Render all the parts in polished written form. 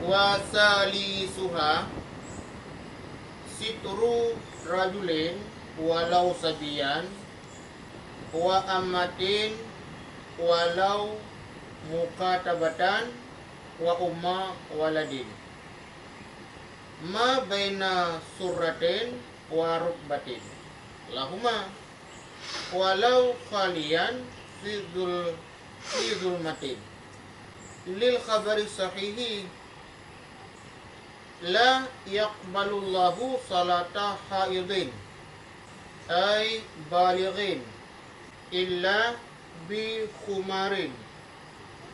Wasalisuha sitru rajulin walau sabiyan wa ammatin walau mukatabatan wa umma waladin ma baina surratin wa rukbatin lahuma walau khalian fi zulmatin lil khabari sahihi la yaqbalullahu salata haidin ay balighin illa bi khumarin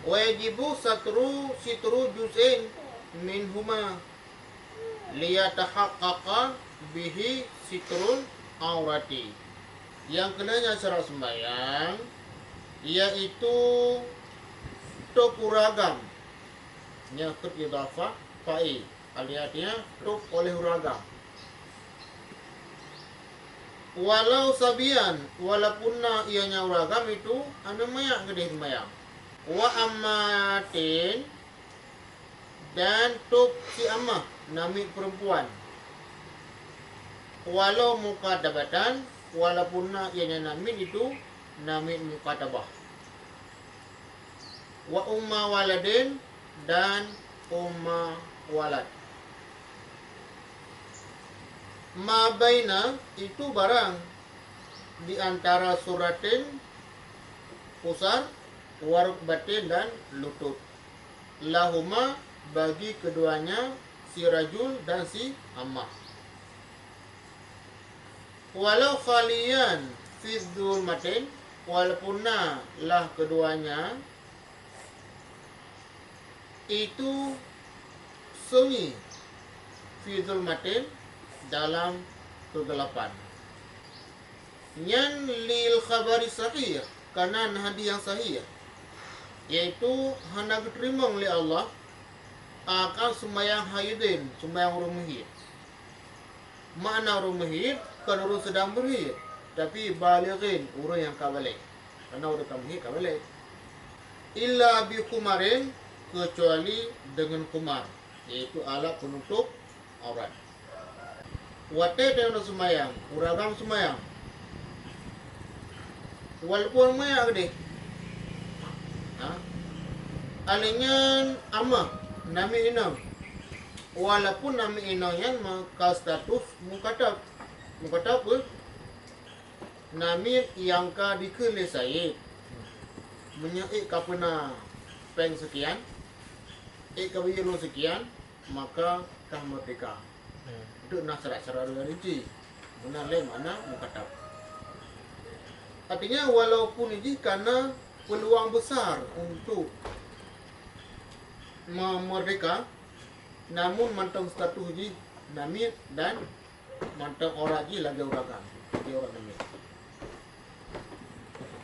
wajibu sitru juz'in minhuma liyatahaqqaqa bihi sitrul aurati. Yang kenanya syarat sembahyang yaitu tuku ragam nyakut idafah fa'i aliatnya tuk oleh ragam walau sabian walaupun ianya ragam itu anu mayak gede sembahyang wa ammatin dan tuk si ammah nami perempuan walau mukatabatan walaupun ianya nami itu nami mukatabah wa umma waladin dan umma walad. Ma baina itu barang di antara suratin pusar waruk batin dan lutut lahuma bagi keduanya si rajul dan si ammah walau khalian fi dzulmatin walaupun lah keduanya itu sunyi fi dzulmatin dalam kegelapan nyan lil khabari sahih karena hadis yang sahih yaitu hendak diterima oleh Allah akan sembahyang haidin sembahyang orang muhid makna orang muhid kan orang sedang berhid tapi balighin orang yang kabalik karena orang muhid kabalik illa bi kumarin kecuali dengan kumar yaitu alat penutup aurat wate dengan sembahyang uragam sembahyang walaupun maya gede alingan amah nami inam walaupun nami inamnya maka status mukatab nami yang ka dikele saya menyaik kapena peng sekian kabiyano sekian maka kah merdeka itu nak syarat-syarat rinci menalai mana mukatab artinya walaupun ini karena peluang besar untuk memerdeka namun mantang status ji namit dan mantang orang ji lagi orang namit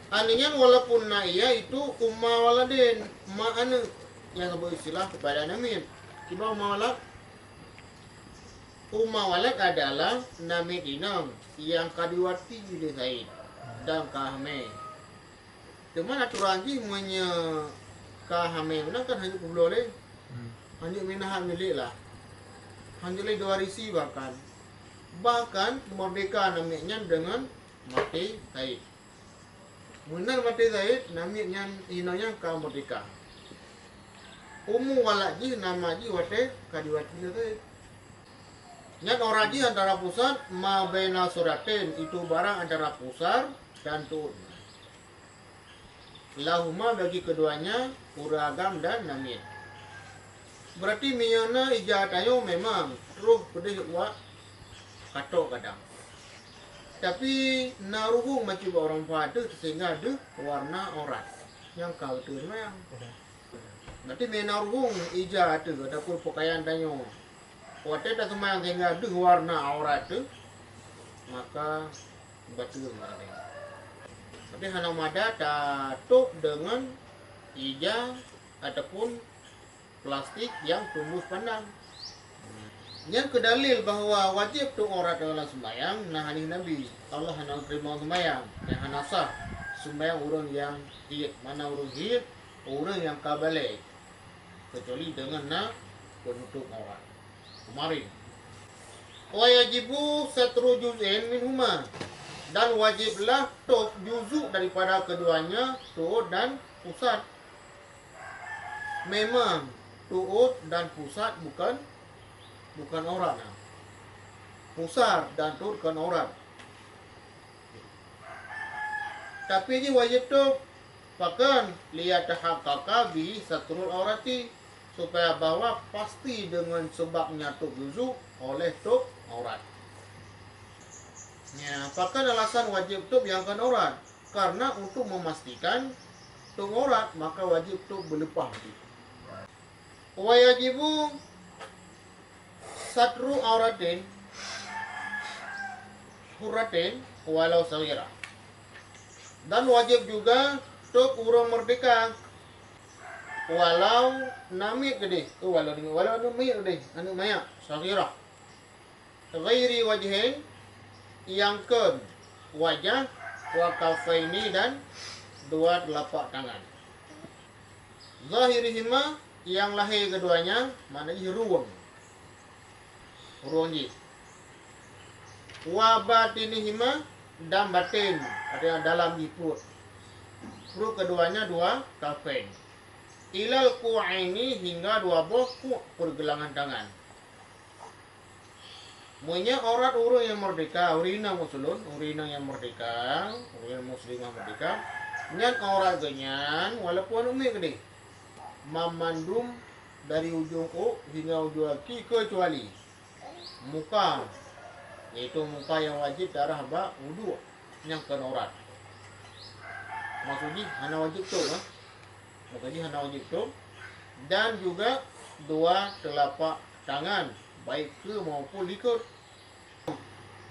artinya walaupun ia itu umma waladin ma'ana yang beristilah kepada namit kiba umma walad adalah namit inam yang kadiwati di Zaid dan kahme cuman aturan ji kahame mana kan hanya boleh hanya minahan milik lah hanya le diwarisi bahkan merdeka namanya dengan mati Zaid benar mati Zaid namanya inanya ka merdeka ummu walaji nama ji wate kadiwati Zaid nyan orang ji antara pusat ma baina suratin itu barang antara pusar dan turun lahuma bagi keduanya uragam dan namit berarti miyana ijatayo memang ruh pedih wa kato kadang tapi naruhung macam orang pada sehingga ada warna oras yang kau tu memang berarti menaruhung ijat tu ataupun pakaian tanyo waktu dah semua yang sehingga ada warna aurat tu maka betul maknanya tapi hana mada tatuk dengan hijau ataupun plastik yang tembus pandang. Yang kedalil bahawa wajib tu aurat dalam sembahyang nah hadis Nabi Allah hana terima sembahyang yang hana sah sembahyang orang yang hiid mana orang hiid orang yang kabalik kecuali dengan penutup aurat. Kemarin. Wa yajibu satru juz'in minhuma, dan wajiblah tutup juzuk daripada keduanya, tuut dan pusat. Memang tuut dan pusat bukan aurat. Pusat dan tuut bukan aurat. Tapi ini wajib tutup. Bahkan liyatahaqqaqa bi satrul aurati, supaya bahwa pasti dengan sebabnya tutup juzuk oleh tutup aurat. Ya, bahkan alasan wajib tutup yang kan aurat, karena untuk memastikan tutup aurat maka wajib tutup berlepas. Wa yajibu satru auratin hurratin walau saghira, dan wajib juga tutup urang merdeka walau namik gede, walau namik gede, anu maya saghira, ghairi wajhin, yang ke wajah, wa kafaini, dan dua telapak tangan. Zahirihima, yang lahir keduanya, maknanya ruang ji. Wa batinihima, dan batin, artinya dalam di perut. Perut keduanya dua kafain. Ilal ku'aini, hingga dua buah pergelangan tangan. Muanya aurat urang yang merdeka, urina muslim, urina yang merdeka, urina muslimah merdeka. Nyan aurat genyan, walaupun umi gede, mamandum dari ujung hingga ujung kaki, kecuali muka, yaitu muka yang wajib darah ba wudu, yang kan aurat. Maksudnya hana wajib tu, maksudnya hana wajib tu, dan juga dua telapak tangan, baik ke maupun likur.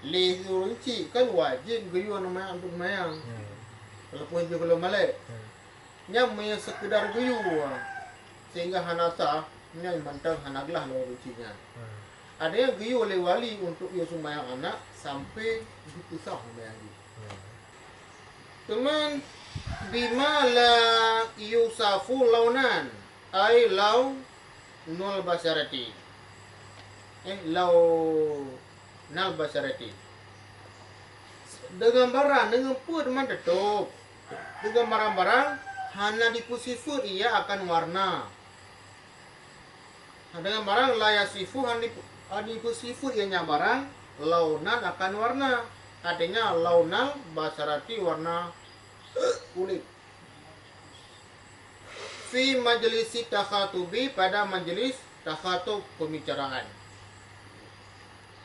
Lihurunci kan wajib guyuan nama untuk mayang. Walaupun dia belum malik. Nyam maya sekedar guyu. Sehingga hanasa nyam mantang hanaglah luruncinya. Ada yang guyu oleh wali untuk ia sumayang anak sampai dipisah mayang. Teman bima la yusafu launan, ay lau nul basyarati. Lau nal basyarati. Dengan barang, dengan put man tutup. Dengan barang-barang hana dipusifut ia akan warna. Dengan barang layasifu hana dipusifut ianya barang launan akan warna. Artinya launal basyarati, warna kulit. Fi majlisi takhatubi, pada majelis takhatub pembicaraan.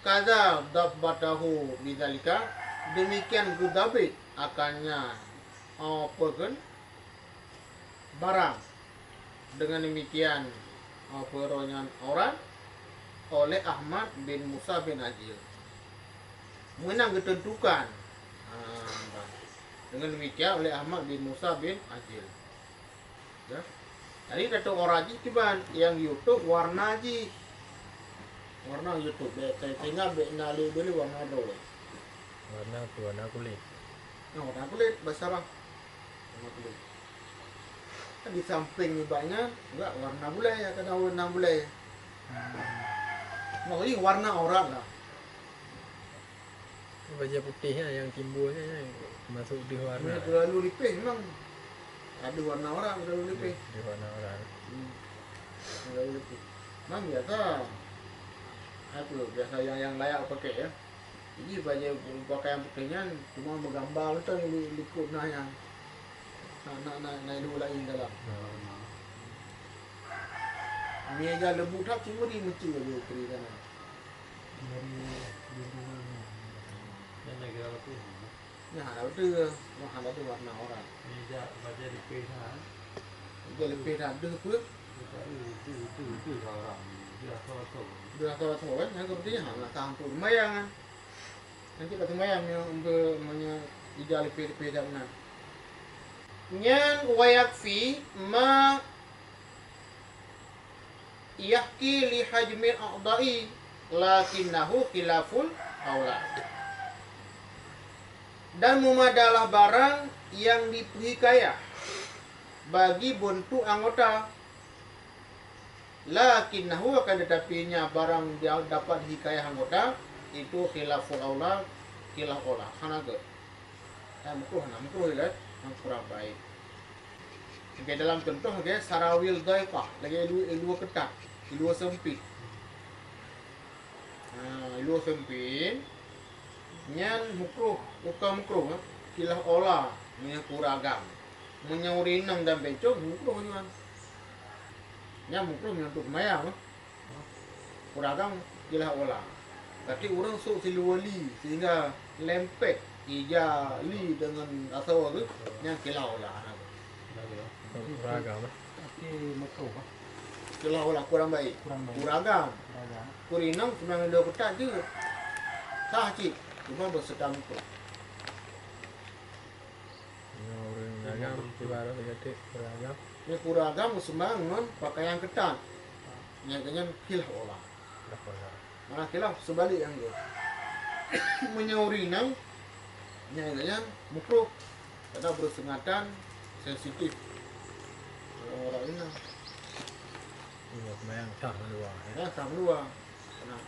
Kada dabbatahu bidzalika, demikian gudabit akannya pegan barang dengan demikian peronyan orang oleh Ahmad bin Musa bin Ajil. Menang ketentukan dengan demikian oleh Ahmad bin Musa bin Ajil. Ya. Jadi datuk orang ji tiban yang YouTube warna ji. Warna YouTube tengah benali beli warna dole. Warna kulit. Warna kulit basarah. Warna kulit. Di samping ni banyak enggak warna bulai, kena warna bulai. Nah, ini warna orang lah. Baja putihnya yang timbulnya masuk di warna. Ini terlalu lipih memang. Ada warna orang terlalu lipih. Di warna orang. Terlalu lipih. Memang biasa. Itu biasa yang layak pakai ya. Ini baju pakaian putihnya cuma menggambar tu likut nanya. Nak dulu lagi dalam. Mega lebu tak cuma di mesti baju putih kan. Yang negara apa? Nah, ada tu warna orang. Meja baca di pesan. Dia lebih dah ada pun. Itu orang. Dia tahu. Dia tahu kan, yang kemudian hanya tampil mayang. Nanti kat mayang yang punya ideal lebih dah benar. Nyan wayakfi ma yahki li hajmil a'dai lakinnahu khilaful aula. Dan memadalah barang yang diperhikayah bagi bentuk anggota. lakinnahu akan tetapinya barang dia dapat hikayah anggota itu khilaful aula khilaf aula hanaga makruh kan kurang baik. Okay, dalam contoh okay, sarawil daifah lagi ilua ketat ilua sempit ilua sempit nyan makruh bukan makruh khilaf aula nya kuragam menyaurinang dan becok makruh nyan nya makruh untuk mayang kuragam khilaf aula tapi orang sok siluali sehingga lempek ija li dengan asal tu nya khilaf aula Beragam. Tapi makruh ah. khilaf aula kurang baik kuragam kurinang sebenarnya dia ketat je sah cik cuma bersedang tu Orang beragam, ibarat kata beragam. ni kuragam sembang non pakaian ketat nya dengan khilaf aula malah khilaf sebalik yang tu menyaurinang nya dengan makruh karena bersengatan sensitif orang ini Iya, mayang sah dua. ya sama dua nah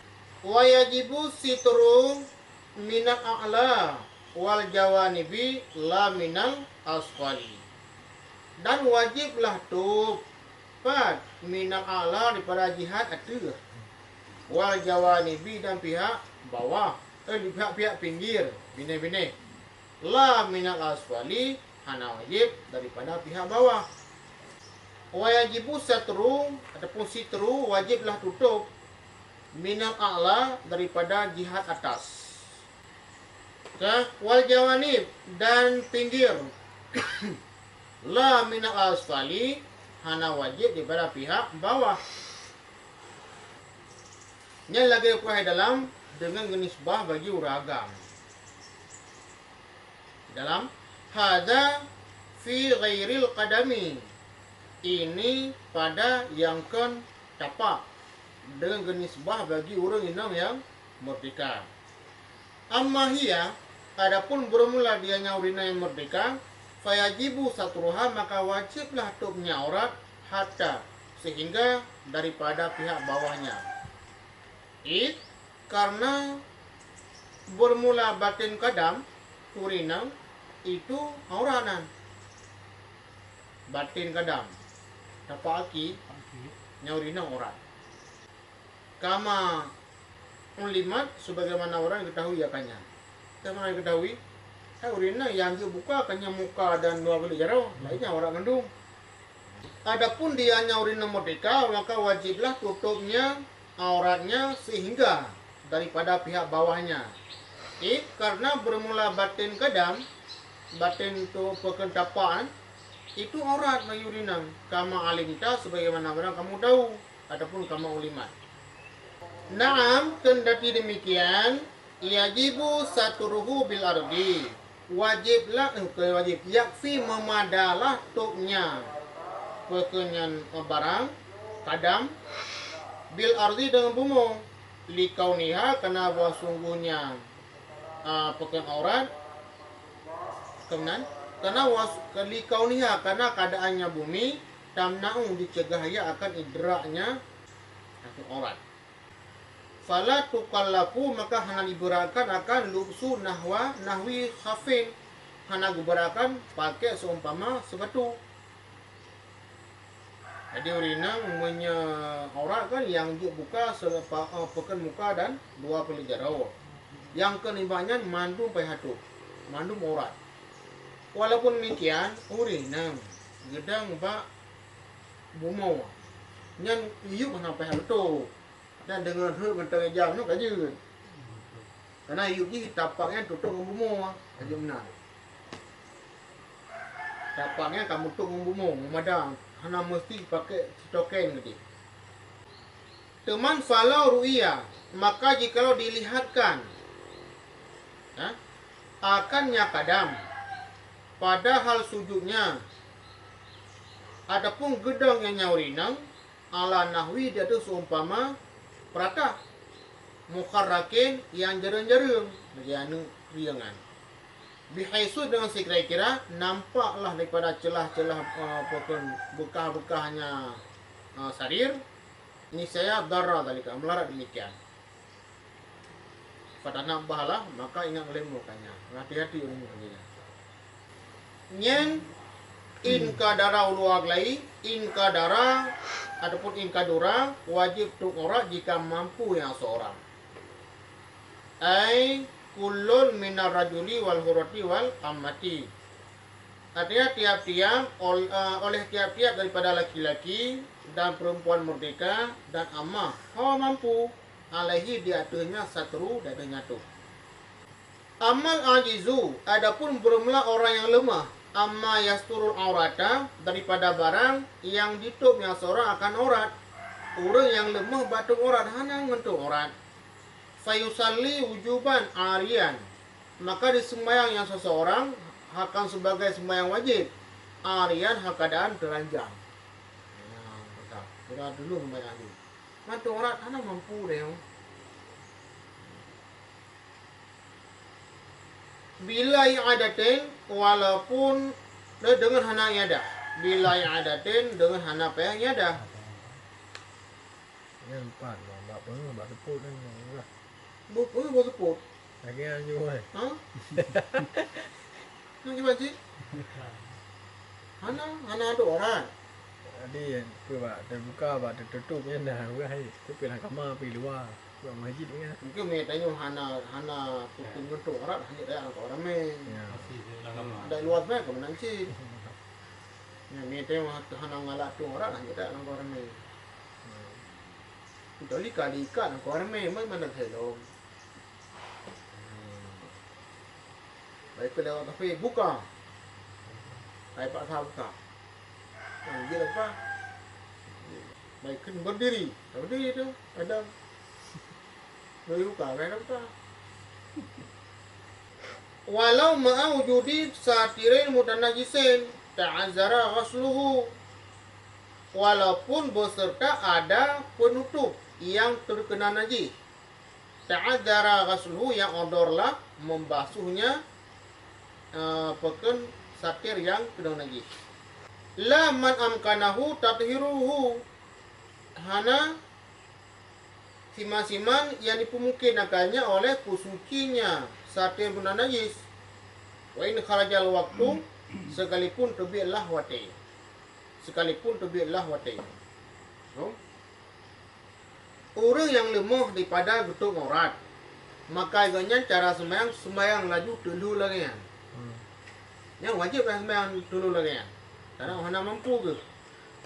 wa yajibu sitru minal a'la wal jawanibi la minal asfali dan wajiblah tupat minal a'la daripada jihad atas wal jawanibi dan pihak bawah di pihak pinggir bine-bine la minal asfali hana wajib daripada pihak bawah. Wajibu satru ataupun sitru wajiblah tutup minal a'la daripada jihad atas. Wal jawanib dan pinggir la minal asfali hana wajib daripada pihak bawah. Yang lagi kuah dalam dengan nisbah bagi uragam. Dalam hadza fi ghairil qadami ini pada yang kan tapak dengan genisbah bagi orang inang yang merdeka. Amma hiya adapun bermula dia nyaurina yang merdeka fayajibu satruha maka wajiblah tutupnya aurat hatta sehingga daripada pihak bawahnya. Karena bermula batin kadam turinang itu auranan batin kadam tapak aki nyaurina aurat kama ulimat sebagaimana orang ketahui akannya mana ketahui urina yang dia buka akannya muka dan dua kali jarau lainnya aurat kandung. Adapun dia nyaurina merdeka maka wajiblah tutupnya auratnya sehingga daripada pihak bawahnya. Karena bermula batin kadam batin itu perkentapaan itu aurat mayurinang kama alimta sebagaimana orang kamu tahu ataupun kama ulimat. Naam kendati demikian yajibu saturuhu bil ardi wajiblah wajib yakfi memadalah tuknya pekenyan barang kadam bil ardi dengan bumi likauniha karena bahwa sungguhnya peken aurat kemudian karena likauniha karena keadaannya bumi tamna'u dicegah ya akan idraknya aurat. Fala tukallafu maka hana diberakan akan lubsu nahwi khafin hana diberakan pakai seumpama sepatu. Jadi urina aurat kan yang dia buka selepas pekan muka dan dua peli jarau. Yang kenimbanya mandum pehatu, mandum aurat. Walaupun demikian urina gedang pak bumau nyan iu mana pehatu dan dengan hal mentang jam tu kaji. Karena iu ni tapaknya tutup dengan bumau kaji benar. Tapaknya kamu tutup dengan bumau memadang. Hana mesti pakai token tadi. Teman falau ru'ya maka jikalau dilihatkan akannya kadam pada hal sujudnya adapun gedang yang nyaurinang ala nahwi dia tu seumpama perata mukharrakin yang jereng-jereng bagi anu riangan bihaisu dengan sekira-kira nampaklah daripada celah-celah bekah-bekahnya sarir niscaya darah dalika, melarat demikian. Fatana bahalah, maka ingat oleh mukanya. Hati-hati oleh mukanya. Nyen in kadara uluag lai, in kadara ataupun in kadura wajib untuk orang jika mampu yang seorang. Ai kullun minar rajuli wal hurati wal ammati. Artinya tiap-tiap oleh tiap-tiap daripada laki-laki dan perempuan merdeka dan amah hawa mampu alaihi di atasnya satru dan nyatu. Amal ajizu, adapun bermula orang yang lemah, amma yasturul aurata, daripada barang yang ditutup yang seorang akan aurat. Orang yang lemah batuk aurat, hana ngentuk aurat. Fayusalli wujuban arian, maka di sembahyang yang seseorang akan sebagai sembahyang wajib. Arian hak keadaan telanjang. Kita dulu sembahyang dulu. Batuk aurat, hana mampu deh. Bila i'adatin, walaupun dengan hana iadah. Bila i'adatin dengan hana payah iadah. Yang empat, mbak pun mbak tepuk kan lah. Bukan bos seput. Lagi yang juga. Ha? Nak gimana sih? Hana ada orang. Jadi apa mbak terbuka mbak tertutup ni dah bukan hai. Tu pergi kamar pergi luar. Buat masjid ni kan. Mungkin mereka tanya hana tutup ngetuk orang hanya dah orang ramai. Ya. Masih dia nak lama. Ada luar baik kau menanci. Ya, mereka tanya hana ngalak tu orang hanya dah orang ramai. Kecuali kali ikan orang ramai mana hello. Baik ke lewat kafe buka. Baik pak sah buka. Dia apa? Baik kan berdiri. Berdiri tu ada. Boleh buka kan apa? Walau ma'a wujudi satirin mutanajisin ta'azzara ghasluhu, walaupun beserta ada penutup yang terkena najis. Ta'azzara ghasluhu, yang odorlah membasuhnya pekan satir yang kena najis. La man amkanahu tathiruhu, hana siman-siman yang dipemungkinkannya oleh kusucinya satir guna najis. Wa in kharajal waktu, sekalipun terbitlah wati. Sekalipun terbitlah wati. So, orang yang lemah daripada getuk aurat, maka agaknya cara sembahyang laju dulu lagi. Yang wajib lah sembahyang dulu lagi. Karena hana mampu ke.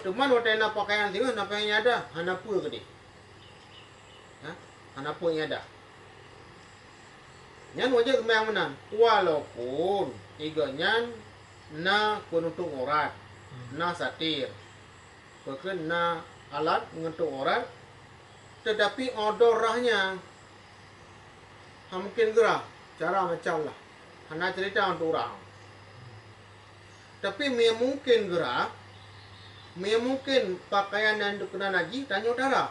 Teman waktu nak pakaian tinggal, nak pakaian ada, hana apa ke dia? Hana apa yang ada? Yang wajib sembahyang menan. Walaupun iganya na penutup aurat, na satir, bahkan na alat mengetuk aurat, tetapi odorahnya mungkin gerah, cara macam lah. Hana cerita untuk orang. Tapi mungkin gerah, mungkin pakaian yang kena najis tanya darah.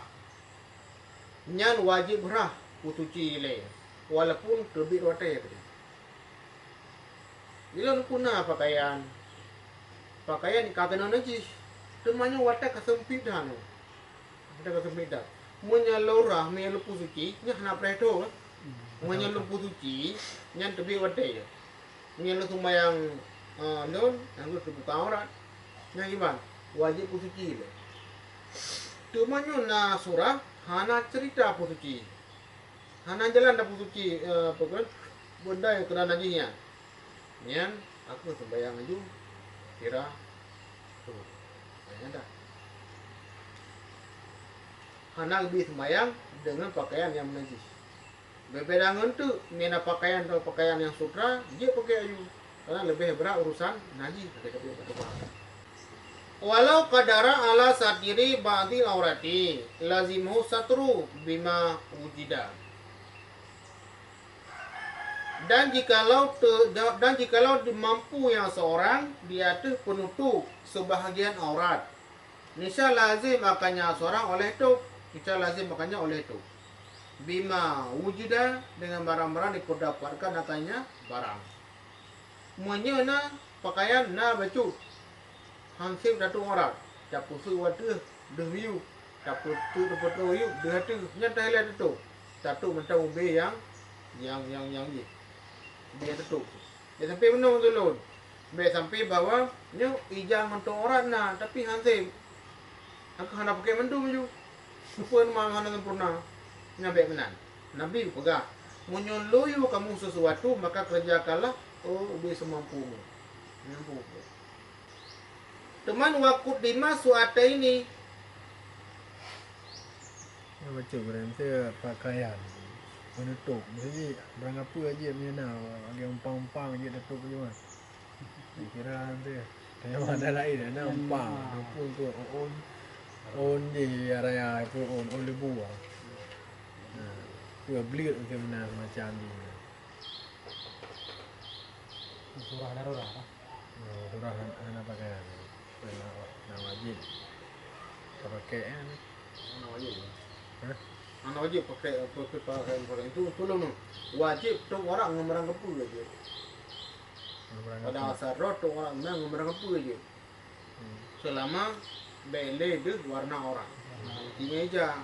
Nyan wajib gerah kutuci le, walaupun terbit watai tadi. Bila nak guna pakaian kagak najis, temanya watai kesempit dah no. Watai kesempit dah. Menyalurah melupu suci, nya nak preto. Menyalupu suci, nyan terbit watai je. Menyalu sembahyang non, yang terbuka aurat. Nya gimana? Wajib kusuci le. Temanya na surah hana cerita apa suci. Hana jalan dah suci pokok benda yang kena najisnya. Nyan aku sembahyang aju kira tu. Ayah dah. Hana lebih sembahyang dengan pakaian yang najis. Berbeda dengan tu, mina pakaian atau pakaian yang sutra, dia pakai aju. Karena lebih berat urusan najis kata-kata. Walau qadara ala satiri ba'dil aurati lazimu satru bima wujida. Dan jikalau mampu yang seorang di atas penutup sebahagian aurat, niscaya lazim akannya seorang oleh itu, niscaya lazim akannya oleh itu. Bima wujida, dengan barang-barang diperdapatkan akannya barang. Menyana pakaian na baju hansip datu aurat, capusu wadah dehiu Tapi tu yuk dia tu nyata lihat tu. Satu mentang ube yang ni. Dia tutup. Dia sampai menung dulu. Be sampai bawah nyu ijang untuk orang na tapi hanse. Aku hendak pakai mendung ju. Supaya mang hendak sempurna. Nyampe menan. Nabi pegang. Menyuluyu kamu sesuatu maka kerjakanlah ube semampumu. Mampu. Teman waktu lima suata ini Baca beranta pakaian menutup. Jadi barang apa aja mana bagi umpang-umpang je tutup je mas. Saya kira nanti tanya mana lain dah umpang. Pun tu on je raya tu on lebu ah. Tu beli tu mana macam ni. Surah darurat. Surah anak pakaian. Nak wajib. Pakai kan. anak wajib. Anak wajib pakai pakaian itu tolong wajib tu orang ngemerang kepu aja. Pada asal roh tu orang ngemerang kepu aja. Selama bele tu warna orang. Di meja.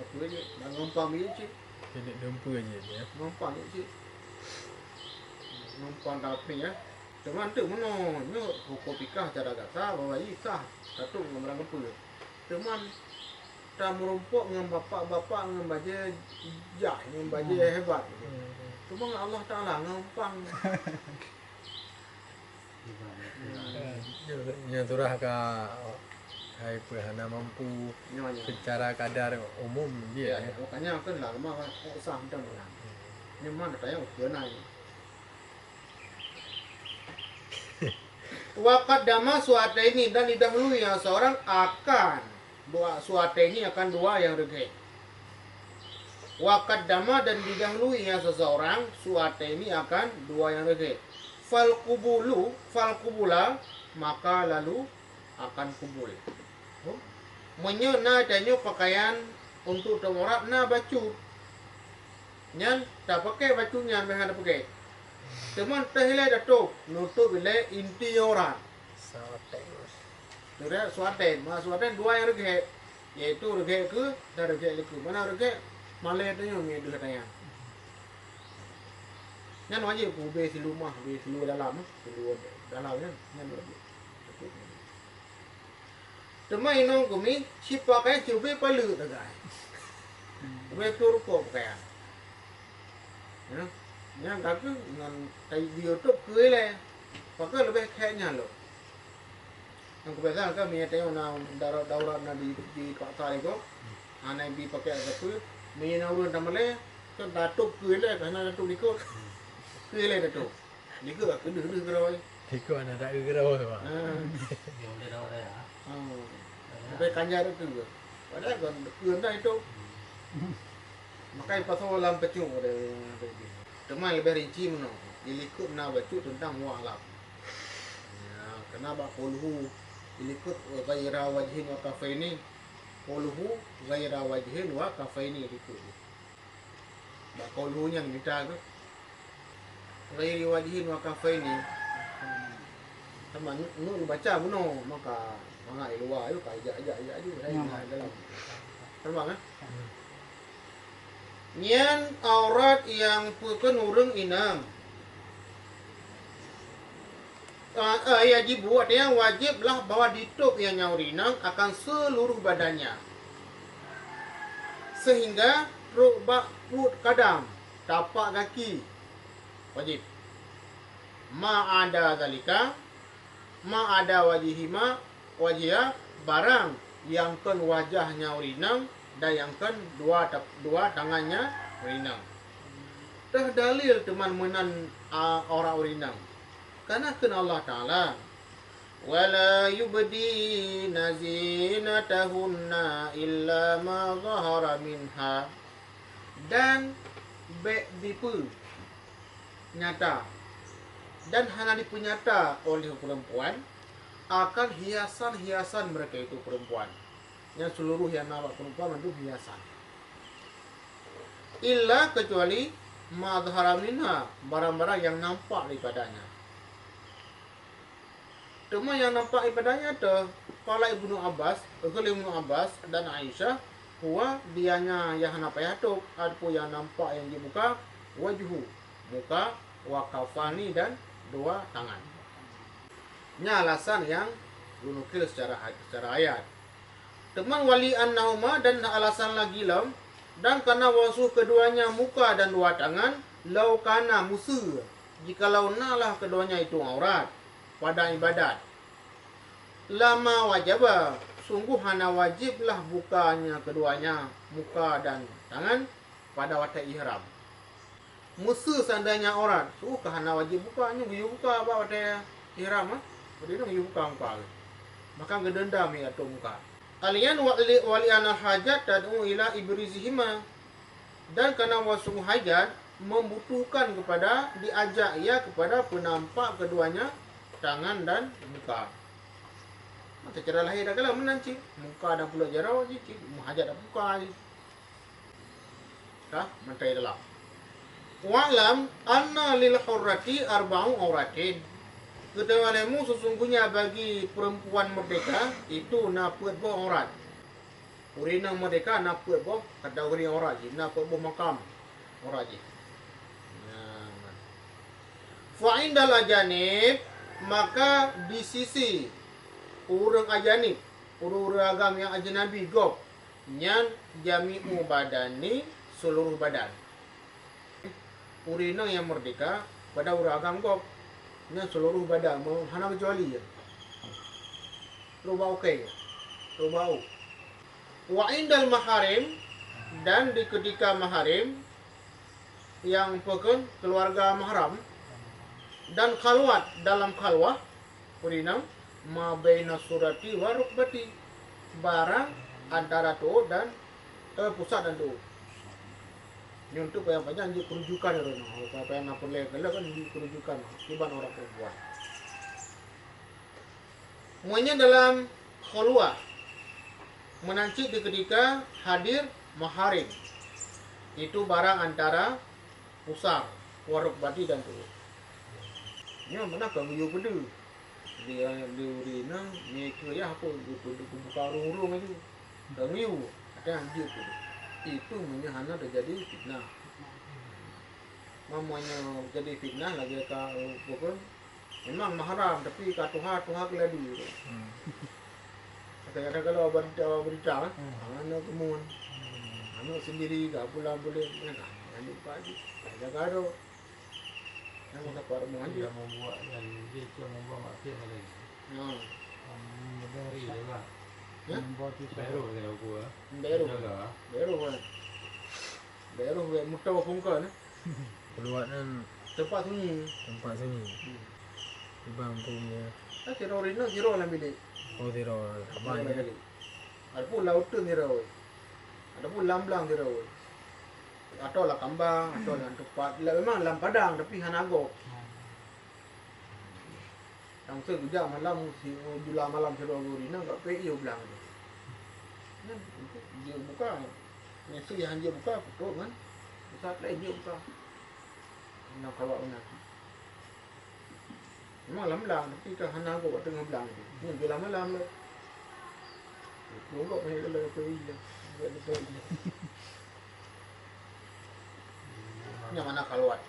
Kepu aja. Dan ngumpang aja. Jadi dempu aja ya. Ngumpang aja. Ngumpang tapi ya. Teman tu mana ni hukum fikah cara kata bahwa sah satu ngemerang kepu. Teman tak merumpuk dengan bapak-bapak dengan baja jah, dengan baja hebat. Cuma Allah Ta'ala ngampang. Nya surah ka hai perhana mampu secara kadar umum dia. Makanya kan lama sah macam mana. Ni mana tanya benar ni. Waqad dama suatu ini dan didahului yang seorang akan dua suatu ini akan dua yang regi. Waqad dama dan didahului yang seseorang suatu ini akan dua yang regi. Fal kubula maka lalu akan kubul. Menyena danyo pakaian untuk temorat na baju. Nyan tak pakai bajunya behana pakai. Teman terhilai datuk nutup bila inti orang. Sudah suaten dua yang regi, yaitu regi ke dan regi leku. Mana regi? Malai tu yang ni dua tanya. Yang wajib ku be silumah, be silu dalam kan. Yang wajib. Cuma inong kami si pakai cuba palu tagai. Be tur ko pakai. Ya. Yang kaki dengan tay YouTube ke le. Pakai lebih kayaknya lo. Yang kebiasaan kan minyak tayong na daurat na di kota itu, anai bi pakai apa? Minyak urun tamale, kan datuk kuile karena datuk likut, kuile datuk, likut aku dulu kerawai. Ikut anak tak gerau tu. Dia boleh dapat ya. Sampai kanjar itu, padahal kan kuenda itu, makanya pasal dalam pecung ada. Teman lebih rinci mana, dilikut na baca tentang mualaf. Kenapa kulhu ilikut ghaira wajhin wa kafaini quluhu ghaira wajhin wa kafaini ilikut. Ba qulunya kita tu ghairi wajhin wa kafaini. Sama nu baca buno maka mangai luar tu kai aja aja dalam. Terbang kan? Nyan aurat yang pukun urung inam. Yajibu artinya wajiblah bahwa ditutup yang nyaurinang akan seluruh badannya sehingga rukbah put kadam tapak kaki wajib ma ada zalika ma ada wajihima wajia barang yang kan wajahnya urinang dan yang kan dua tangannya urinang. Dah dalil teman menan orang urinang. Karena kena Allah Ta'ala wala yubdina zinatahunna illa ma zahara minha dan dipu nyata dan hanya dipunyata oleh perempuan akan hiasan-hiasan mereka itu perempuan yang seluruh yang nampak perempuan itu hiasan illa kecuali ma zahara minha barang-barang yang nampak daripadanya. Cuma yang nampak ibadahnya tu qala Ibnu Abbas, Ibnu Abbas dan Aisyah, huwa dianya yang apa ya tu, adapun yang nampak yang dibuka wajhu, muka, wa kafani dan dua tangan. Ini alasan yang dinukil secara ayat. Teman wali annahuma dan alasan lagi lam, dan karena wasuh keduanya muka dan dua tangan, lau kana musuh, jikalau nalah keduanya itu aurat pada ibadat, lama wajibah, sungguh hana wajiblah bukanya keduanya muka dan tangan pada waktu ihram. Musuh seandainya aurat, suka hana wajib bukanya, buka apa waktu ihram ah, beri dong buka muka, maka ngedendam ya tu muka. Kalian wali anak hajat tad'u ila ibrizihima, dan karena wasung hajat membutuhkan kepada diajak ia kepada penampak keduanya tangan dan muka. Macam cara lahir dah kalau menanci muka dan pulut jarau je, hajat dah buka je. Dah mentai dalam. Wa'lam anna lil hurrati arba'u auratin. Ketahuimu sesungguhnya bagi perempuan merdeka itu naput boh aurat. Urina merdeka naput boh kategori aurat je, naput boh makam aurat je. Fa indal ajanib, maka di sisi orang ajanib, orang agam yang ajnabi gop, nyan jami'u badani, seluruh badan. Urina yang merdeka pada orang agam gop, nyan seluruh badan, hana kecuali je. Rubah okey, rubah. Wa indal maharim, dan di ketika maharim yang pekan keluarga mahram, dan khalwat dalam khalwah urina ma baina surati wa rukbati, barang antara tu dan pusat dan tu. Ini untuk yang banyak di kerujukan ya Rono. Apa yang nak boleh kalau kan di kerujukan akibat orang perempuan. Semuanya dalam khalwah menanci di ketika hadir maharim. Itu barang antara pusat wa rukbati dan tu. Nya mana kau yo pada dia urina ni kira apa buka urung aja ramiu ada dia tu itu menyahana terjadi fitnah, mamanya jadi fitnah lagi ka bukan memang mahram tapi ka tuha keladi kata kalau berita anak kemun anak sendiri gak pula boleh nak ani pagi jaga do. Yang kita parmu aja. Dia membuat dan dia cuma membuat maksiat lagi. Dari juga. Ya? Membuat itu baru dia gua. Baru mutawa kongkan. Keluaran Tempat sunyi. Di bangkunya. Kira orina kira lah bilik. Oh tiro abang je. Ada pun laut tu kira. Ada pun lamblang kira. Atau lah kambang, atau lah tempat. Memang lam padang tapi hanagok. Yang saya kerja malam, si jula malam saya urina, tak pergi dia bilang. Dia buka. Nasi yang dia buka, betul kan? Saat lain dia buka. Nak kawak benar. Memang lam-lam, tapi kan hanagok tengah belang. Ini jula malam lah. Tunggu pergi kalau pergi je. Yang mana keluar.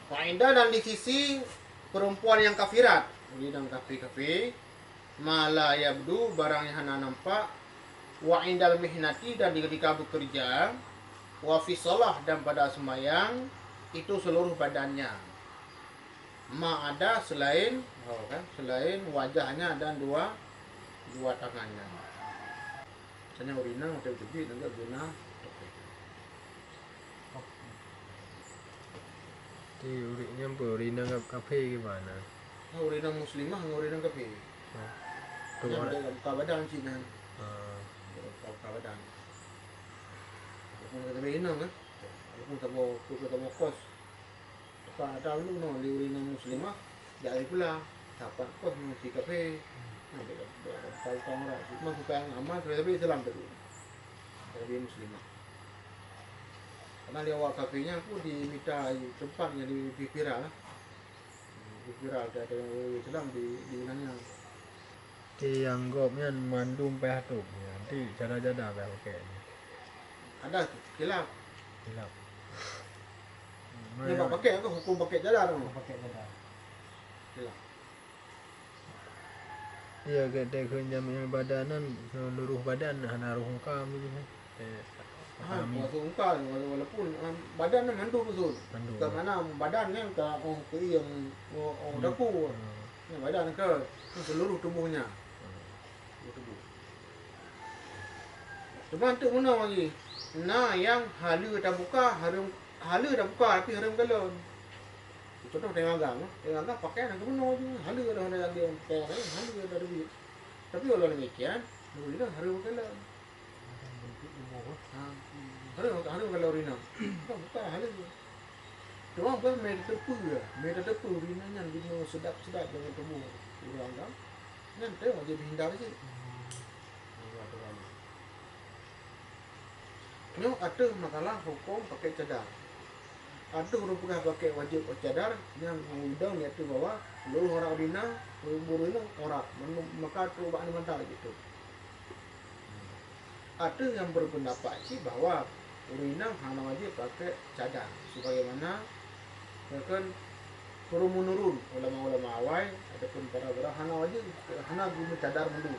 Faedah dan di sisi perempuan yang kafirat, dan kafir-kafir, mala yabdu barang yang hana nampak, wa indal mihnati dan ketika bekerja, wa fi shalah dan pada sembahyang itu seluruh badannya. Ma ada selain selain wajahnya dan dua tangannya. Misalnya urina atau tepi dan guna Di uriknya urina kafe gimana? Urina muslimah, urina kafir. Tu Yang orang. ada buka badan Cina. Ah, Buka badan. Walaupun kita urina kan, walaupun kita mau kos. Apa ada lu no di urina muslimah, jadi pula dapat kos mesti kafe. Ada kalau orang cuma bukan amal tapi Islam tu. Jadi muslimah. Karena dia awak kafenya aku diminta tempatnya di Pipira. Pipira ada Islam di nanya. yang gopnya mandum peh tu. Nanti jada-jada peh pakai. Ada tu, khilaf. Hilap. Ni bab pakai ke hukum pakai jadar tu? pakai jadar. Khilaf. Iya kita kerja yang badanan seluruh badan hana ruh muka gitu. Kami Kuasa muka walaupun badan ni mandu betul. mandu. Ke mana badan ni ke ke yang daku. Ni badan ke seluruh tubuhnya. Seluruh tubuh. Cuma tu mana lagi? Nah yang hala dah buka, hala dah buka tapi harum galon. Contoh tengagang pakai nak guna je. Hala dah ada yang pakai, hala dah duit. Tapi kalau demikian, duit dah harum galon. Harum galon rina. Buka hala. Cuma apa main tepu ya. Main tepu rina nyan bina sedap-sedap dengan tubuh orang kan. Nyan tengok dia hindar je. Ni ada masalah hukum pakai cadar. Ada orang pernah pakai wajib cadar yang undang iaitu bahwa seluruh orang Rina, buru ini orang maka terubah ni mental gitu. Ada yang berpendapat sih bahwa Rina hanya wajib pakai cadar sebagaimana bahkan turun menurun ulama-ulama awal ataupun para hana wajib hana guna cadar mendu.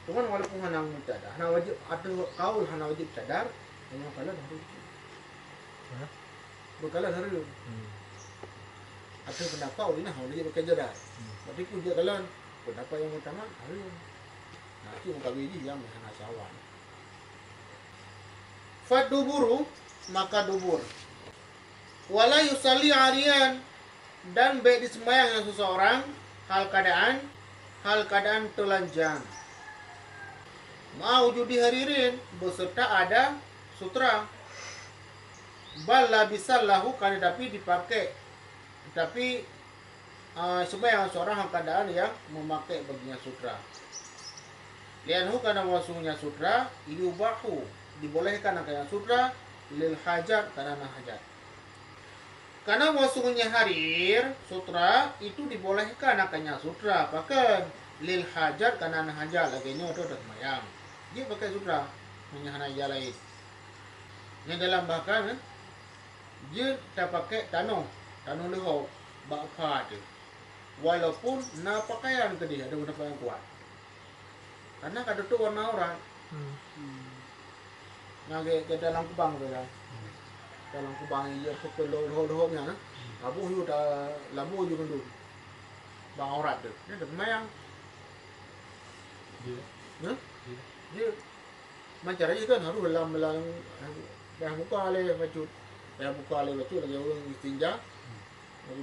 Cuman walaupun hana guna cadar, hana wajib ada kaul hana wajib cadar, memang kala harus. Hah? Berkala harus. Ada pendapat ulina hana wajib pakai cadar. Berarti pun dia kala pendapat yang utama harus. Nah, itu muka biji yang hana sawan. Faduburu maka dubur. Wala yusalli arian dan baik di sembahyang yang seseorang hal keadaan telanjang. Mau judi haririn beserta ada sutra. Bala bisa lahu kan tapi dipakai. Tapi sembahyang seorang hal keadaan yang memakai bagian sutra. Lianhu karena wasuhnya sutra yubahu dibolehkan akan sutra lil hajat karena hajat. Karena wasuhnya harir sutra itu dibolehkan akannya sutra pakai lil hajat karena hajat laginya itu dah semayang. Dia pakai sutra punya hajat lain. Yang dalam bahkan dia tak pakai tanong leho bakpa tu. Walaupun na pakaian ke dia ada pendapat yang kuat. Karena kada tu warna orang. Nage ke dalam kubang tu lah. Dalam kubang ia pukul loh nya, abu yu dah labu yu kendu, bang aurat tu, ni dah semayang, dia macam aja kan harus dalam dah buka le baju lagi orang istinja,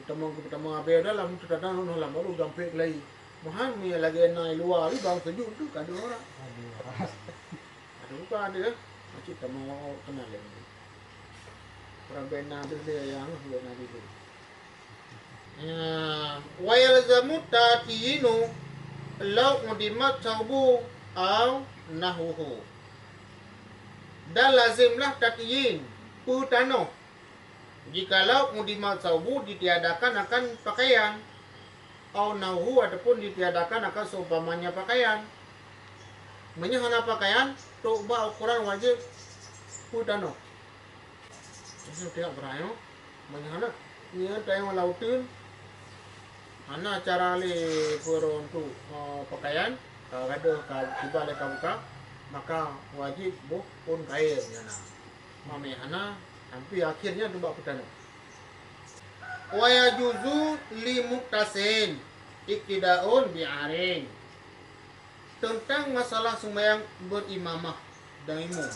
pertama abe dalam tu datang orang baru gampek lagi, mahan ni lagi naik luar ni bang sejuk tu ada orang, ada buka ada, macam tak mau kenal lagi. Orang bena dia yang bena itu. Wa yalzamu tatiyinu law mudimat saubu au nahuhu. Dan lazimlah tatiyin putano. Jikalau mudimat saubu ditiadakan akan pakaian au nahuhu ataupun ditiadakan akan seumpamanya pakaian. Menyahana pakaian tu ubah ukuran wajib putano. Ini tengok berayo, mana ia tengok lautin, mana cara le peron tu pakaian, kalau ada tiba le buka, maka wajib pun kain yana. Mami hana, sampai akhirnya tu bak petano. Wa juzu li muktasin iktidaun bi'arin. Tentang masalah sembahyang berimamah dan imam.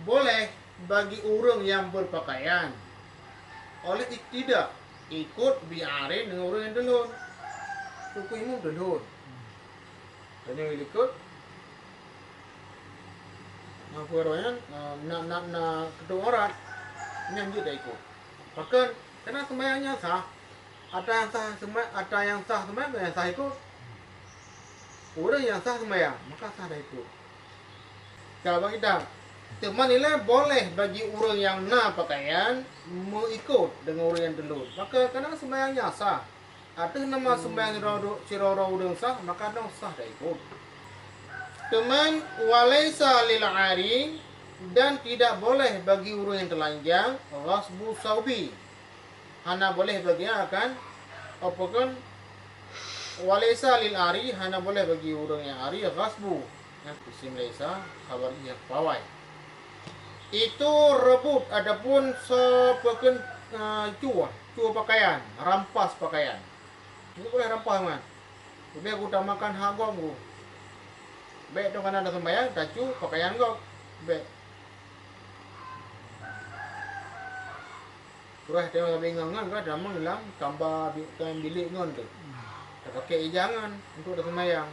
Boleh bagi orang yang berpakaian oleh tidak ikut biarin dengan orang yang delun. Suku imam delun. Dan yang ikut apa orang nak ketua orang yang dia dah ikut. Bahkan kena sembahyangnya sah. Ada yang sah sembahyang, yang sah ikut. Orang yang sah sembahyang maka sah dah ikut. Kalau kita teman nilai boleh bagi orang yang nak pakaian mengikut dengan orang yang delun. Maka kena sembahyangnya sah. Atas nama sembahyang siroro udang sah, maka dong sah dah ikut. Teman walaisa lil ari dan tidak boleh bagi urang yang telanjang ghasbu saubi. Hana boleh bagi akan apa kan walaisa lil ari hana boleh bagi urang yang ari ghasbu. Yang isim laisa khabarnya pawai. Itu rebut adapun sepekan cua pakaian, rampas pakaian. Ini boleh rampas man. Lebih aku utamakan hak gua. Baik tu kan ada sembahyang, tacu pakaian kau. Baik. Kurang tengok sampai ngangan kau dah menghilang tambah bilik ngon tu. Tak pakai jangan untuk ada sembahyang.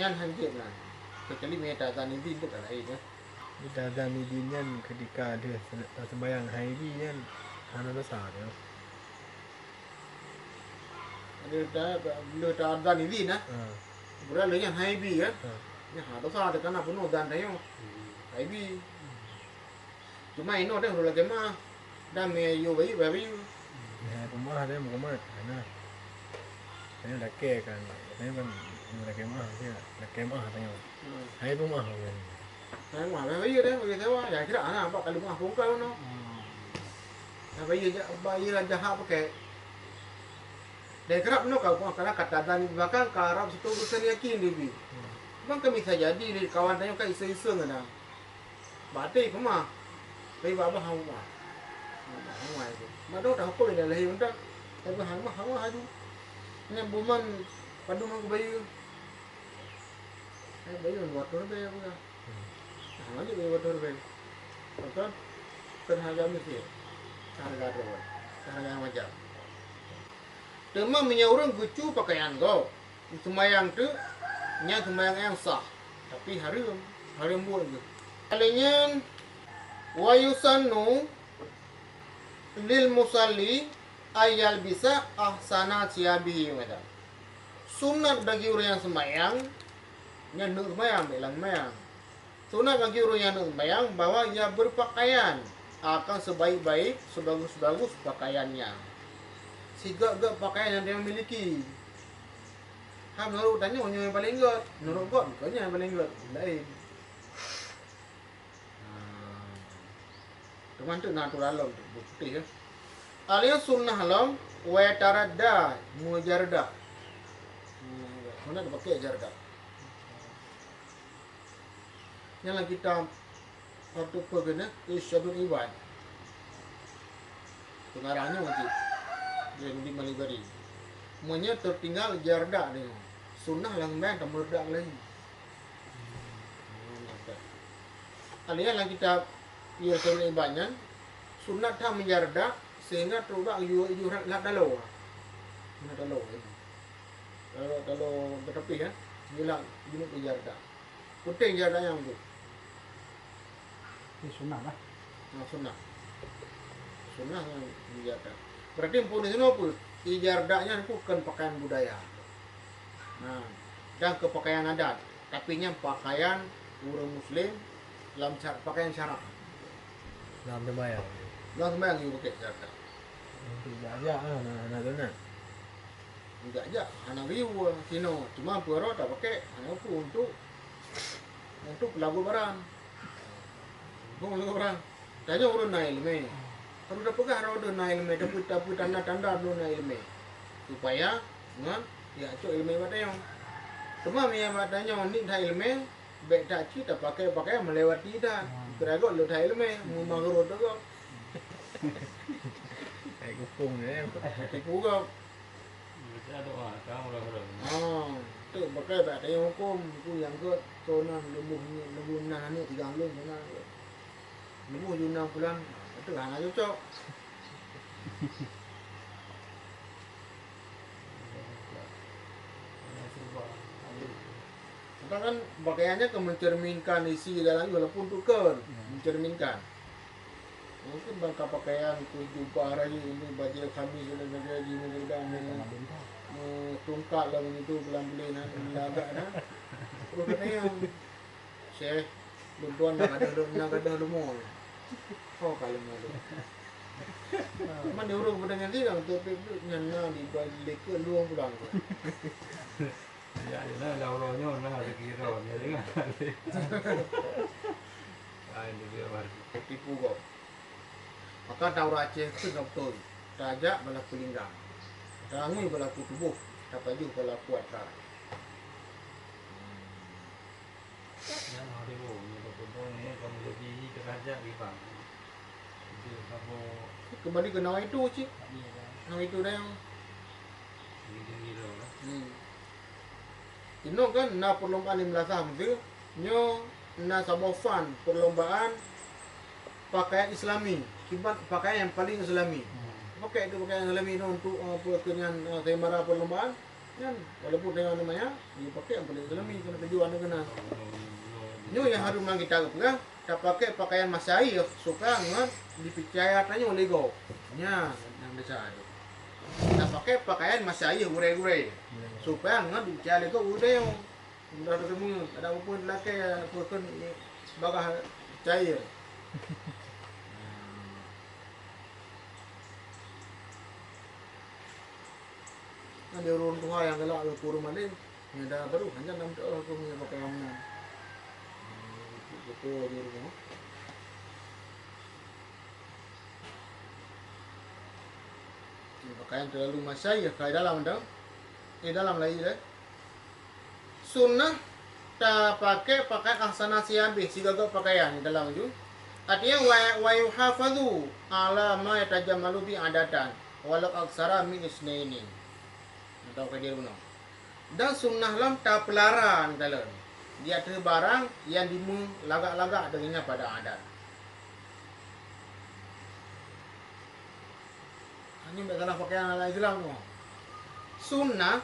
Nyan hanjit lah. Kecuali meta tan ini tu tak lain. Kita azan idin kan ketika dia sembahyang haidi kan hana besar dia. Bila tak azan ini nah. Bukan lagi yang haibi kan? Ya, ada sahaja kan apa no dan tayo. Haibi. Cuma ini ada orang lagi mah. Dah me yo bayi bayi. Ya, rumah dia mau kemana? Karena saya dah care kan. Saya kan dah kemah dia, dah kemah tanya. Hai rumah kan. Saya mah bayi dah bagi tahu. Ya kira anak apa kali mah bongkar no. Ya bayi lah jahat pakai. Dia kerap no kau karena kata dan bahkan karap situ bukan yakin dia. Bang kami saja jadi di kawan tanya kan isa-isa ngana. Batik kemah. Bayi baba hang mah. Hang mah itu. Mado dah apa dah lahir undak. Tapi hang mah haju. Ini buman padu mang bayi. Bayi buat tu bayi aku dah. Hang aja bayi buat tu bayi. Maka terhaga mesti. Harga tu. Harga macam. Tema menyaurang gucu pakaian kau. Sembayang tu nya sembayang yang sah. Tapi harum buat tu. Kalinya wa yusannu lil musalli ayal bisa ahsana siabihi wada. Sunat bagi orang yang sembayang nya nuk sembayang belang sembayang. Sunat bagi orang yang nuk sembayang bahwa ia berpakaian akan sebaik-baik sebagus-bagus pakaiannya. Sigak-gak pakaian yang dia miliki. Menurut tanya orang yang paling gak. Menurut kau bukannya yang paling gak. Lain. Teman tu natural alam tu. Putih ya. Alias sunnah alam. Wetaradda. Mujarda. Mana dia pakai jarda. Yang lah kita. Waktu pergena. Isyadun iwan. Pengarahnya mesti. Yang di Malibari. Semuanya tertinggal jarda dia. Sunnah lang main tak meledak lagi. Alian lah kita ia sebenarnya banyak. Sunnah tak menjarda sehingga terubah you nak dalau. Nak dalau. Kalau bertepi kan. Bilang bunyi jarda. Penting jarda yang tu. Ini sunnah lah. Sunnah. Sunnah yang menjarda. Berarti pun itu apa? Ijardanya itu bukan pakaian budaya. Nah, dan kepakaian adat. Tapi nya pakaian orang Muslim dalam pakaian syarak. Dalam sembahyang. Dalam sembahyang you pakai jarda. Tidak aja nah tu nak. Tidak aja. Anak riu sino. Cuma pura tak pakai. Anak pun untuk pelagu barang. Pelagu barang. Tanya orang naik ilmu. Kalau dah pegah roda na ilmu, tapi tanda-tanda do na ilmu. Supaya ngan ya cok ilmu batayong. Cuma mi batanya ni dah ilmu, baik tak cita pakai melewati dah. Keragot lu dah ilmu, mu magro tu kau. Kayak kupung dia. Tipu kau. Kita doa kamu lah Tu pakai batayong hukum, ku yang ke sonan lembu nan ni 3 bulan sana. Lembu junang pulang. Itu hang aja cok. Kita kan pakaiannya mencerminkan isi dalamnya walaupun tukar, mencerminkan. Mungkin bangka pakaian ku jubah hari ini baju khamis dan baju ini sudah tungkak lah begitu belang-beling lagak dah. Terus katanya Syekh bantuan nak ada lumur. Oh kalau malu. Man dia urung pada nganti dah tu nyana di balik ke luang pulang. Ya, dia laurnya nah ada kira dia dengar. Ini dia baru. Tipu kau. Maka tahu Aceh itu tak betul. Raja berlaku linggang. Rangi berlaku tubuh. Tapaju berlaku atrar. Yang hari bu, ni betul ni kamu jadi kerajaan di bang. Itu kamu Kembali ke nama itu cik. Nama itu dah yang gila lah. Ino kan na perlombaan di Melasam tu. Nyo na sabofan perlombaan pakaian Islami. Kibat pakaian yang paling Islami. Pakai tu pakaian Islami no untuk perkenyan temara perlombaan. Kan walaupun dengan namanya dia pakai yang paling Islami kena tujuan dia kena. Nyo yang harus mang kita pegang. Tak pakai pakaian Masai suka ngan dipercaya tanya oleh go. Nya yang besar tu. Tak pakai pakaian Masai gure-gure. Supaya ngan dipercaya go udah yang udah ketemu ada apa pun laki pun sebagai cair. Ada orang tua yang galak ke kurung malin, ni dah baru hanya nam tu aku punya pakaian mana. Betul dia rumah. Pakaian terlalu Masai ya kai dalam dah. Dalam lagi dah. Sunnah tak pakai ahsana siabi sigagak pakaian dalam tu. Artinya wa yuhafadhu ala ma yatajammalu bi adatan walau aksara min isnaini. Tahu ke dia guna. Dan sunnah lam tak pelaran dalam. Dia ada barang yang dimu lagak-lagak dengannya pada adat. Ini masalah pakaian ala Islam tu. Sunnah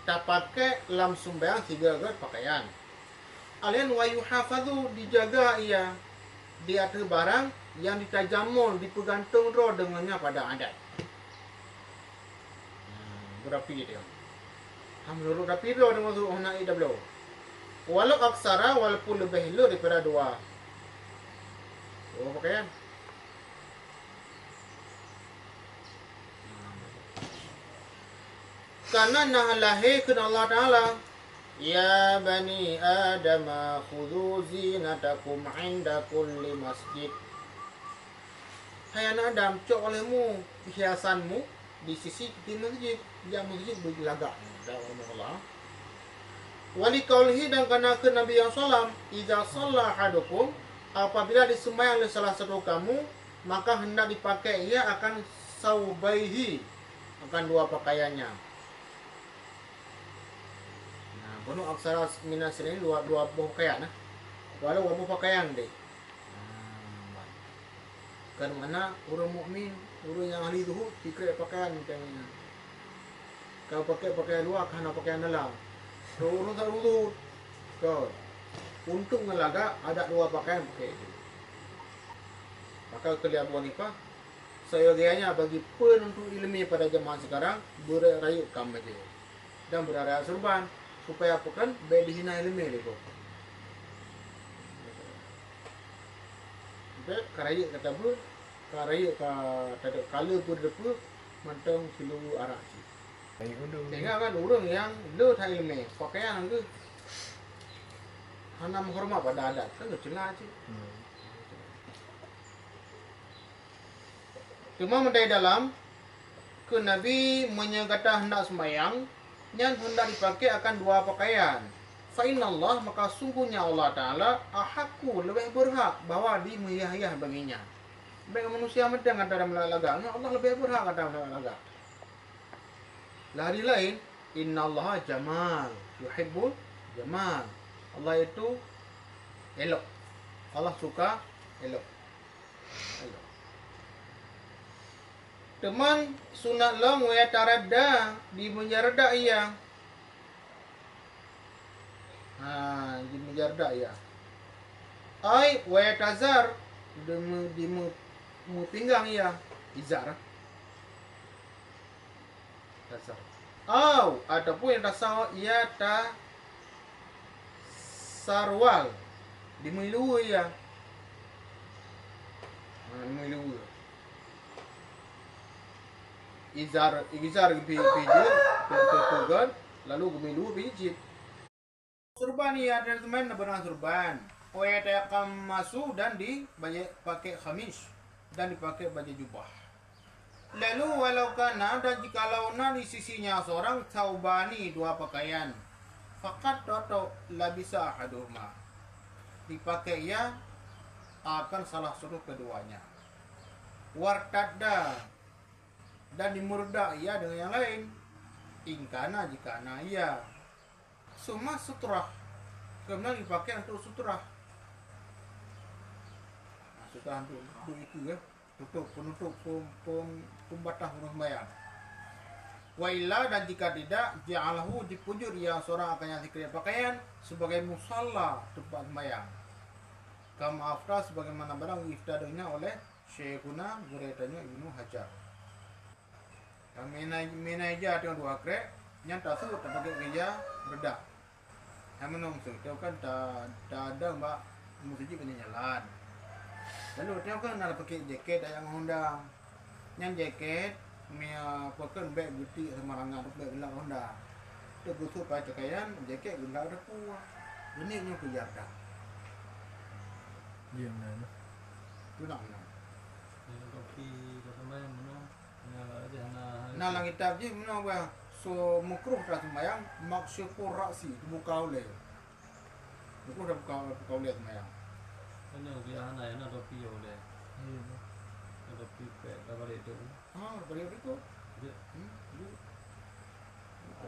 tak pakai lam sumbayang 3 gat pakaian. Alian wa yuhafadhu dijaga ia. Dia ada barang yang ditajamul dipegantung roh dengannya pada adat. Berapi dia. Menurut rapi roh dengan tu nak ida belum. Walau aksara walaupun lebih lu daripada 2. Oh pakaian. Karena nahalahi kena Allah Ta'ala. Ya bani Adam khudhu zinatakum inda kulli masjid. Hai anak Adam, cok olehmu hiasanmu di sisi di masjid. Dia masjid berlagak. Allah. Wali kaulihi dan karena ke Nabi yang salam, idza shalla ahadukum, apabila disembahyang oleh salah satu kamu, maka hendak dipakai ia akan saubaihi, akan 2 pakaiannya. Nah, penuh aksara minas ini 2 pakaian. Walau 2 pakaian deh. Karena orang mukmin, orang yang ahli zuhud, dikira pakaian macamnya. Kalau pakai pakaian luar, kerana pakaian dalam. Orang tak zuhud. Kau untuk ngelaga ada 2 pakaian pakai itu. Maka kelihatan Abu Hanifah, seyogianya bagi penuntut ilmi pada zaman sekarang berayukkan saja dan berayuk surban supaya apa kan baik dihina ilmi itu. Jadi karayuk kata apa? Karayuk kata kalau berdepa mantang kilo arak. Baik undur. Tengok kan orang yang le thai ilmi pakaian tu hana menghormat pada adat kan celah je. Cuma mendai dalam ke Nabi menyegata hendak sembahyang yang hendak dipakai akan 2 pakaian. Fa innallaha maka sungguhnya Allah Taala ahakku lebih berhak bahawa dimuyah-yah baginya. Baik manusia medang antara melagaknya Allah lebih berhak antara melagak. Lari lain, innallaha jamal, yuhibbul jamal. Allah itu elok. Allah suka elok. Elok. Teman sunat long wa taradda di menjarda ia. Di menjarda ia. Ai wa tazar di mu pinggang ia. Izar. Tazar. Ataupun yang tasawuf ia ta sarwal di milu ia. Milu. izar pijit tutugan lalu gemilu pijit surban ya teman na benang surban wayatayakam masu dan pakai khamis dan dipakai baju jubah. Lalu walau kana dan jikalau di sisinya seorang taubani dua pakaian fakat toto labisa ahaduhuma dipakai ia akan salah satu keduanya wartadda dan dimurda ia dengan yang lain ingkana jikana ia semua sutrah kemudian dipakai untuk sutrah sutrah untuk itu ya penutup pembatas rumah sembahyang. Wa illa dan jika tidak ja'alahu dipujur yang seorang akan yang dikira pakaian sebagai musalla tempat sembahyang. Kama afta sebagaimana barang iftadahnya oleh Syekhuna Guraitanya Ibnu Hajar. Menaija dengan dua krek yang tasu terpakai gereja berdak. Yang menung tu kan tak ada mbak musiji penyalan. Lalu dia kan nak pakai jaket yang Honda. Yang jaket mia pakai beg buti semarangan beg gelang Honda. Tu butuh pakaian jaket gelang depu. Ini nya kejar dah. Dia mana? Tu nak. Kopi sembahyang mana? Nah, Nah lang kitab je mana ba so mukruh dah sembahyang maksufur ra'si buka oleh. Mukruh dah buka oleh sembahyang. Ini dia anak yang ada topi oleh. Ada topi dah balik tu. Balik itu. Dia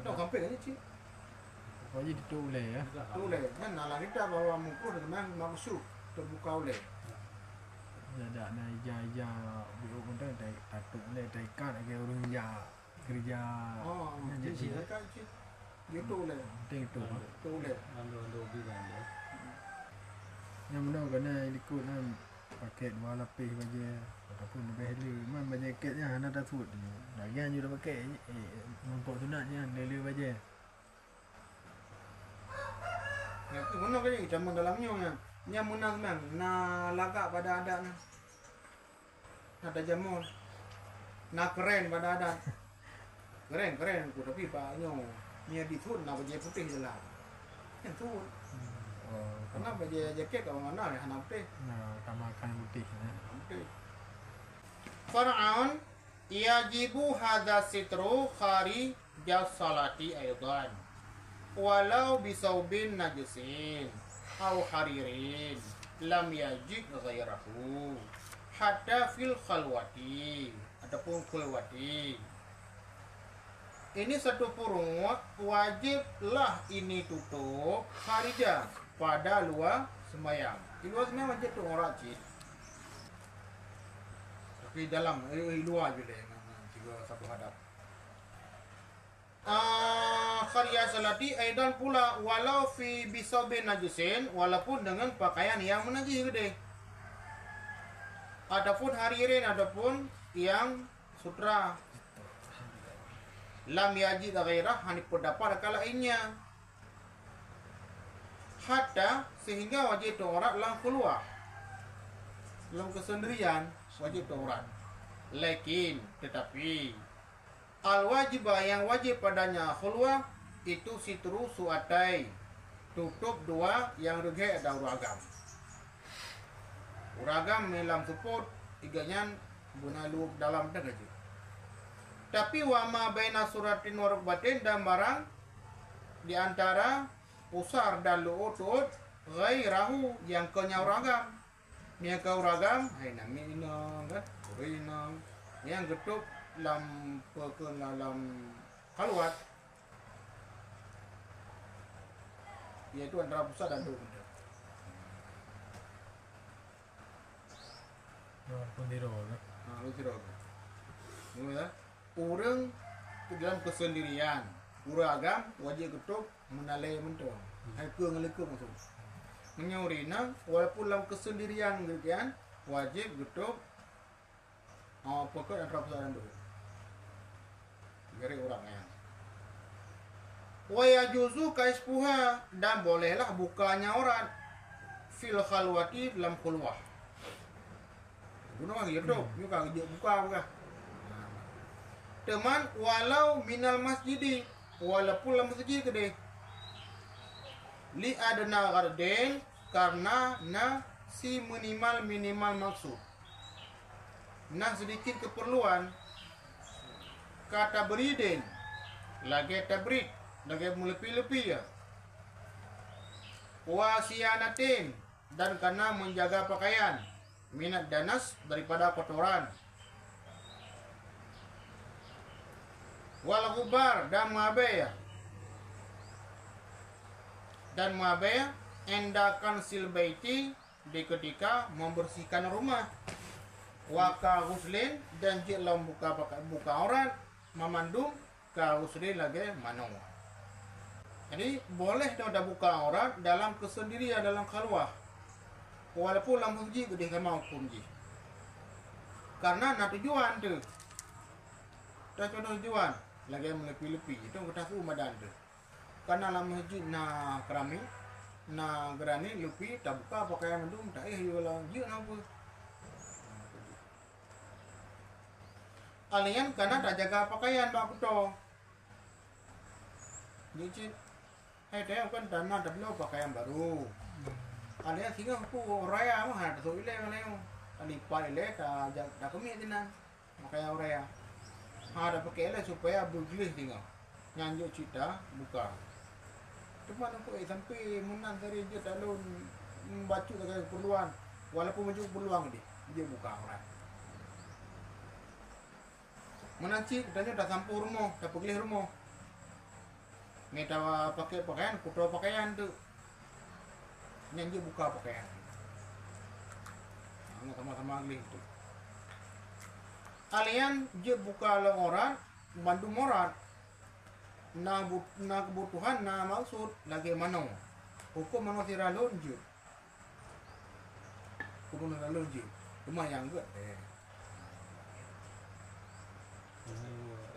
Tahu sampai kan cik. Kau je ditoleh ya. Tu oleh. Kan lah kita bawa mukruh dengan maksuf terbuka oleh. Ada na ija biru konten dai tatuk le dai kan ke urung ya kerja. Jadi kan cik. Dia tu oleh. Penting tu. Tu oleh. ada bilang dia. Yang mana kena ikut nan pakai dua lapis baju ataupun lebih helu. Man baju jaketnya hana dah suit. Lagian juga pakai nampak sunatnya lelu baju. Ya, guna kan ni campur dalamnya nya. Nya menang memang na lagak pada adat na. Ada jamur. Na keren pada adat. Keren aku tapi paknya ni ditun na baju putih jelah. Yang tu. Karena baju jaket kau mana ya hana putih. Nah, tambahkan putih ya. Putih. Far'an yajibu hadza sitru khari salati aidan. Walau bisaubin najisin aw haririn lam yajid ghairahu hatta fil khalwati ataupun khulwati. Ini satu kurung wajiblah ini tutup kharija pada luar sembahyang. Di luar sembahyang wajib tu orang rajin. Tapi dalam luar je lah tiga satu hadap. Kharija salati aidan pula walau fi bisabin najisin walaupun dengan pakaian yang menajis gede. Adapun haririn adapun yang sutra lam yajid ghairah hani pendapat kala lainnya hatta sehingga wajib aurat lang keluar dalam kesendirian wajib aurat lakin tetapi al wajibah yang wajib padanya khulwah itu sitru suatai tutup dua yang rugi ada uragam melam support iganya guna lu dalam tegaju. Tapi wama baina suratin wa rukbatin dan barang di antara pusar dan lu'utut ghairahu yang kenyawragam. Yang keuragam hai nami ina kan urina yang getuk lam pekeun dalam kalwat yaitu antara pusar dan lu'ut. Walaupun di roh. Lu kira. Ya. Orang dalam kesendirian uragam wajib getuk menalai mentok hai ke ngelekuk masuk menyurina walaupun dalam kesendirian gitu wajib getuk pokok yang rapasan dulu gari orang ya wa yajuzu kaispuha dan bolehlah bukanya orang fil khalwati dalam khulwah guna gitu buka buka Teman walau minal masjidi, walaupun dalam masjid ke deh. Li adna garden, karena na si minimal maksud. Nah sedikit keperluan. Kata beridin, lagi tabrid, lagi melepi-lepi ya. Wasianatin, dan karena menjaga pakaian. Minat danas, daripada kotoran. Wal ghubar, dan mabaya. Dan mabaya, endakan silbaiti, di ketika membersihkan rumah. Waka huslin, dan jelam buka aurat, memandung ka huslin lagi manau. Jadi boleh dah buka aurat dalam kesendirian, dalam khalwah. Walaupun dalam masjid dia mau pun je. Karena nak tujuan tu. Dah tujuan lagi melepi-lepi itu kita ku madan tu. Karena dalam masjid na kerami, na gerani lepi tak buka pakaian mendung tak yolah je apa. Alian karena tak jaga pakaian bak kuto. Jadi dia kan tanah dah belum pakaian baru. Alian singa aku raya mah ada tu ile maleo. Ali pai ile dah kami tinan. Pakaian raya. Ada pakai ile supaya bergelis tinggal. Nyanjuk cita buka. Cuma aku sampai menang dari je talun membaca dengan keperluan. Walaupun maju peluang dia buka orang. Menanci katanya dah sampai rumah, dah pergi rumah. Minta pakai pakaian, kutu pakaian tu. Nyanyi buka pakaian. Sama-sama lagi tu. Alian je buka lang orang, bantu morat. Na kebutuhan, na maksud lagi mana? Hukum mana tiralun je. Hukum tiralun je. Cuma yang enggak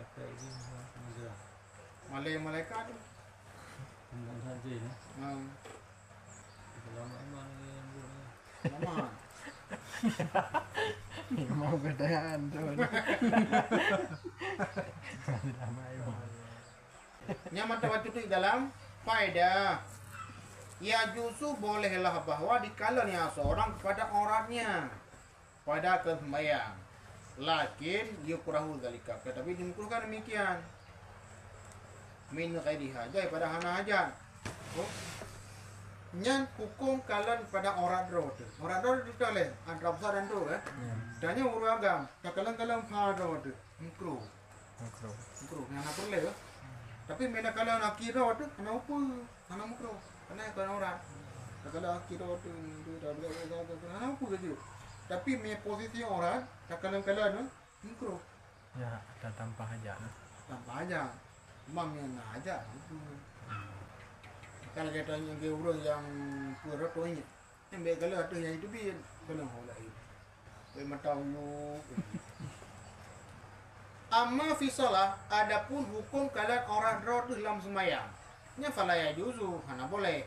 efek ni macam Malaikat tu. enggak saja ni. Lama memang yang buat. Lama. Mau keadaan tu. Lama yo. Nyaman waktu tu dalam faedah. Ya justru bolehlah bahwa dikalanya seorang kepada auratnya pada kesembahyang. Lakin yukrahu zalika. Tetapi dimukruhkan demikian. Min ghairi hajat pada hana hajat. Nyan hukum kalan pada aurat roh tu. Aurat roh tu tak leh. Antara besar dan tu Tanya urut agam. Kalan pada roh tu. Mukruh. Yang nak boleh Tapi mena kalau nak kira tu kena apa? Kena mukruh. Kena kena aurat. Kalau kira tu dah kena apa ke Tapi punya posisi orang kadang-kadang mukruh. Ya, dah tanpa hajat. Tanpa aja. Mam yang nak aja. Kalau kita yang orang yang pura tu ini, yang baik kalau ada yang itu biar kena holai. Memang tahu. Amma fi salah, adapun hukum kalian orang roh dalam sembahyang. Nya fala ya juzu, hana boleh.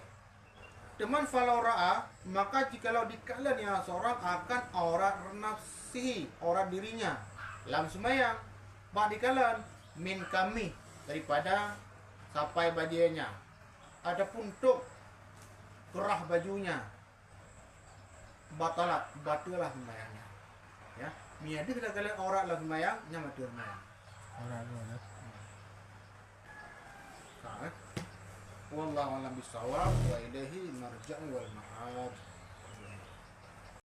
Teman falau ra'a, maka jikalau dikalan ya seorang akan aurat nafsihi, aurat dirinya dalam sembahyang, bak dikalan min kami daripada sampai bajunya. Adapun tuk kerah bajunya batalah sembahyangnya. Ya, miadi kita kalian aurat dalam sembahyang, nya mati sembahyang. Aurat tu. Wallahu a'lam bishawab wa ilaihi marja'u wal ma'ad.